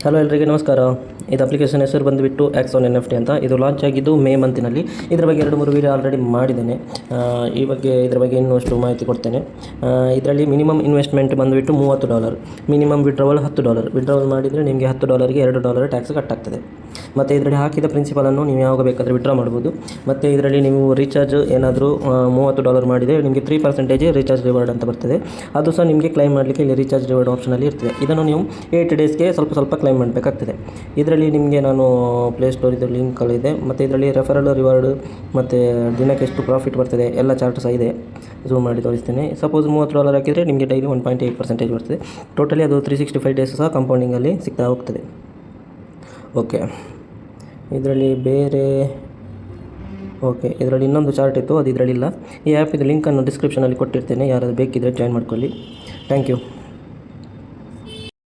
Hello ಎಲ್ಲರಿಗೆ ನಮಸ್ಕಾರ. ಇದು ಅಪ್ಲಿಕೇಶನ್ ಹೆಸರು ಬಂದುಬಿಟ್ಟು ಆಕ್ಸಾನ್ NFT ಅಂತ. ಇದು ಲಾಂಚ್ ಆಗಿದ್ದು ಮೇ ಮಂತಿನಲ್ಲಿ. ಇದರ ಬಗ್ಗೆ 2-3 ವೀಡಿಯೋ ಆಲ್ರೆಡಿ ಮಾಡಿದ್ದೇನೆ. ಈ ಬಗ್ಗೆ ಇದರ ಬಗ್ಗೆ ಇನ್ನಷ್ಟು ಮಾಹಿತಿ ಕೊಡ್ತೇನೆ. ಇದರಲ್ಲಿ ಮಿನಿಮಮ್ ಇನ್ವೆಸ್ಟ್ಮೆಂಟ್ ಬಂದುಬಿಟ್ಟು $30, ಮಿನಿಮಮ್ ವಿಡ್ರಾವಲ್ $10. ವಿಡ್ರಾವಲ್ ಮಾಡಿದರೆ ನಿಮಗೆ $10ಗೆ $2 ಟ್ಯಾಕ್ಸ್ ಕಟ್ಟಾಗ್ತದೆ. ಮತ್ತು ಇದರಲ್ಲಿ ಹಾಕಿದ ಪ್ರಿನ್ಸಿಪಲನ್ನು ನೀವು ಯಾವಾಗ ಬೇಕಾದರೆ ವಿಡ್ರಾ ಮಾಡ್ಬೋದು. ಮತ್ತು ಇದರಲ್ಲಿ ನೀವು ರೀಚಾರ್ಜ್ ಏನಾದರೂ $30 ಮಾಡಿದರೆ ನಿಮಗೆ 3% ರೀಚಾರ್ಜ್ ರಿವಾರ್ಡ್ ಅಂತ ಬರ್ತದೆ. ಅದು ಸಹ ನಿಮಗೆ ಕ್ಲೈಮ್ ಮಾಡಲಿಕ್ಕೆ ಇಲ್ಲಿ ರೀಚಾರ್ಜ್ ರಿವಾರ್ಡ್ ಆಪ್ಷನಲ್ಲಿ ಇರ್ತದೆ. ಇದನ್ನು ನೀವು 8 ಡೇಸ್ಗೆ ಸ್ವಲ್ಪ ಕ್ಲೈಮ್ ಮಾಡಬೇಕಾಗ್ತದೆ. ಇದರಲ್ಲಿ ನಿಮಗೆ ನಾನು ಪ್ಲೇಸ್ಟೋರ್ ಇದು ಲಿಂಕಲ್ಲಿದೆ. ಮತ್ತು ಇದರಲ್ಲಿ ರೆಫರಲ್ ರಿವಾರ್ಡ್ ಮತ್ತು ದಿನಕ್ಕೆ ಎಷ್ಟು ಪ್ರಾಫಿಟ್ ಬರ್ತದೆ ಎಲ್ಲ ಚಾರ್ಟ್ ಸಹ ಇದೆ. ಝೂಮ್ ಮಾಡಿ ತೋರಿಸ್ತೇನೆ. ಸಪೋಸ್ $30 ಹಾಕಿದರೆ ನಿಮಗೆ ಡೈಲಿ 1.8% ಬರ್ತದೆ. ಟೋಟಲಿ ಅದು 365 ಡೇಸ್ ಸಹ ಕಂಪೌಂಡಿಂಗಲ್ಲಿ ಸಿಗ್ತಾ ಹೋಗ್ತದೆ. ಓಕೆ, ಇದರಲ್ಲಿ ಇದರಲ್ಲಿ ಇನ್ನೊಂದು ಚಾರ್ಟ್ ಇತ್ತು, ಅದು ಇದರಲ್ಲಿಲ್ಲ. ಈ ಆ್ಯಪಿದು ಲಿಂಕನ್ನು ಡಿಸ್ಕ್ರಿಪ್ಷನಲ್ಲಿ ಕೊಟ್ಟಿರ್ತೇನೆ. ಯಾರಾದರೂ ಬೇಕಿದ್ದರೆ ಜಾಯ್ನ್ ಮಾಡ್ಕೊಳ್ಳಿ. Thank you.